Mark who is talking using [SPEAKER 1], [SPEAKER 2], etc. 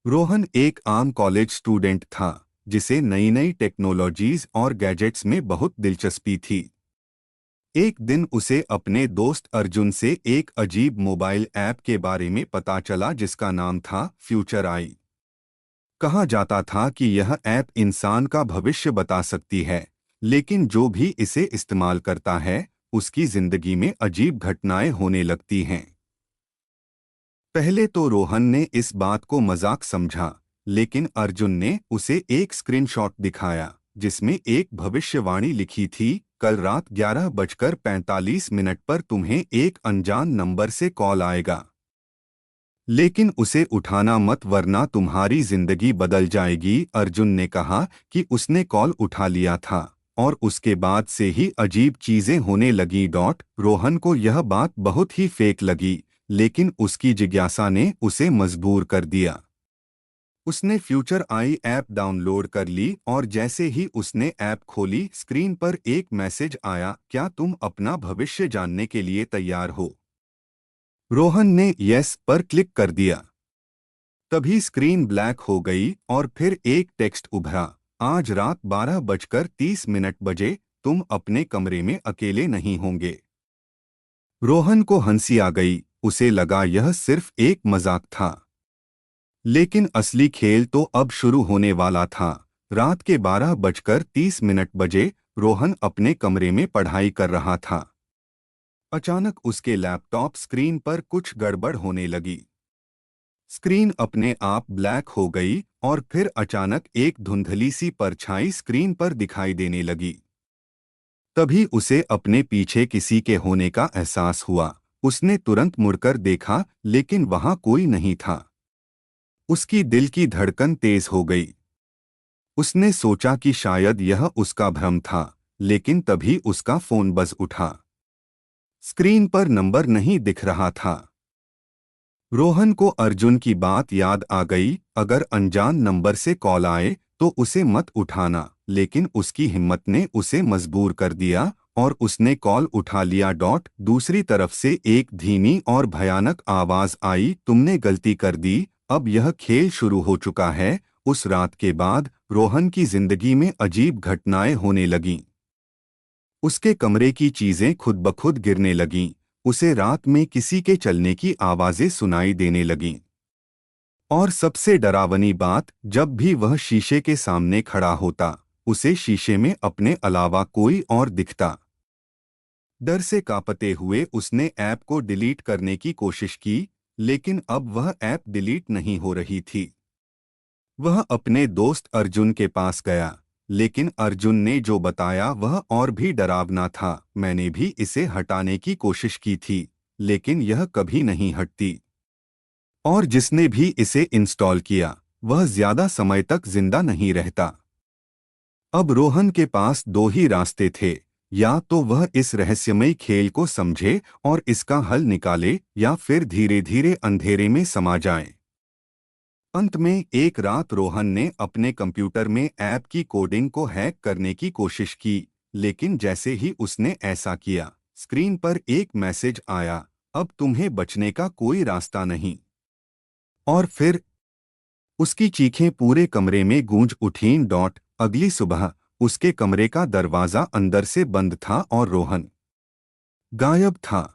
[SPEAKER 1] रोहन एक आम college student था जिसे नई नई टेक्नोलॉजीज और गैजेट्स में बहुत दिलचस्पी थी। एक दिन उसे अपने दोस्त अर्जुन से एक अजीब मोबाइल ऐप के बारे में पता चला जिसका नाम था फ्यूचर आई। कहा जाता था कि यह ऐप इंसान का भविष्य बता सकती है, लेकिन जो भी इसे इस्तेमाल करता है उसकी जिंदगी में अजीब घटनाएं होने लगती हैं। पहले तो रोहन ने इस बात को मजाक समझा, लेकिन अर्जुन ने उसे एक स्क्रीनशॉट दिखाया जिसमें एक भविष्यवाणी लिखी थी, कल रात 11:45 पर तुम्हें एक अनजान नंबर से कॉल आएगा, लेकिन उसे उठाना मत वरना तुम्हारी जिंदगी बदल जाएगी। अर्जुन ने कहा कि उसने कॉल उठा लिया था और उसके बाद से ही अजीब चीजें होने लगी। रोहन को यह बात बहुत ही फेक लगी, लेकिन उसकी जिज्ञासा ने उसे मजबूर कर दिया। उसने फ्यूचर आई ऐप डाउनलोड कर ली और जैसे ही उसने ऐप खोली स्क्रीन पर एक मैसेज आया, क्या तुम अपना भविष्य जानने के लिए तैयार हो? रोहन ने यस पर क्लिक कर दिया। तभी स्क्रीन ब्लैक हो गई और फिर एक टेक्स्ट उभरा, आज रात 12:30 बजे तुम अपने कमरे में अकेले नहीं होंगे। रोहन को हंसी आ गई, उसे लगा यह सिर्फ एक मजाक था, लेकिन असली खेल तो अब शुरू होने वाला था। रात के 12:30 रोहन अपने कमरे में पढ़ाई कर रहा था। अचानक उसके लैपटॉप स्क्रीन पर कुछ गड़बड़ होने लगी। स्क्रीन अपने आप ब्लैक हो गई और फिर अचानक एक धुंधली सी परछाई स्क्रीन पर दिखाई देने लगी। तभी उसे अपने पीछे किसी के होने का एहसास हुआ। उसने तुरंत मुड़कर देखा, लेकिन वहां कोई नहीं था। उसकी दिल की धड़कन तेज हो गई। उसने सोचा कि शायद यह उसका भ्रम था, लेकिन तभी उसका फोन बज उठा। स्क्रीन पर नंबर नहीं दिख रहा था। रोहन को अर्जुन की बात याद आ गई, अगर अनजान नंबर से कॉल आए तो उसे मत उठाना, लेकिन उसकी हिम्मत ने उसे मजबूर कर दिया और उसने कॉल उठा लिया। दूसरी तरफ से एक धीमी और भयानक आवाज आई, तुमने गलती कर दी, अब यह खेल शुरू हो चुका है। उस रात के बाद रोहन की जिंदगी में अजीब घटनाएं होने लगीं। उसके कमरे की चीजें खुद ब खुद गिरने लगीं। उसे रात में किसी के चलने की आवाजें सुनाई देने लगीं। और सबसे डरावनी बात, जब भी वह शीशे के सामने खड़ा होता उसे शीशे में अपने अलावा कोई और दिखता। डर से कांपते हुए उसने ऐप को डिलीट करने की कोशिश की, लेकिन अब वह ऐप डिलीट नहीं हो रही थी। वह अपने दोस्त अर्जुन के पास गया, लेकिन अर्जुन ने जो बताया वह और भी डरावना था। मैंने भी इसे हटाने की कोशिश की थी, लेकिन यह कभी नहीं हटती। और जिसने भी इसे इंस्टॉल किया वह ज्यादा समय तक जिंदा नहीं रहता। अब रोहन के पास दो ही रास्ते थे, या तो वह इस रहस्यमयी खेल को समझे और इसका हल निकाले, या फिर धीरे धीरे अंधेरे में समा जाए। अंत में एक रात रोहन ने अपने कंप्यूटर में ऐप की कोडिंग को हैक करने की कोशिश की, लेकिन जैसे ही उसने ऐसा किया स्क्रीन पर एक मैसेज आया, अब तुम्हें बचने का कोई रास्ता नहीं। और फिर उसकी चीखें पूरे कमरे में गूंज उठीं। अगली सुबह उसके कमरे का दरवाजा अंदर से बंद था और रोहन गायब था।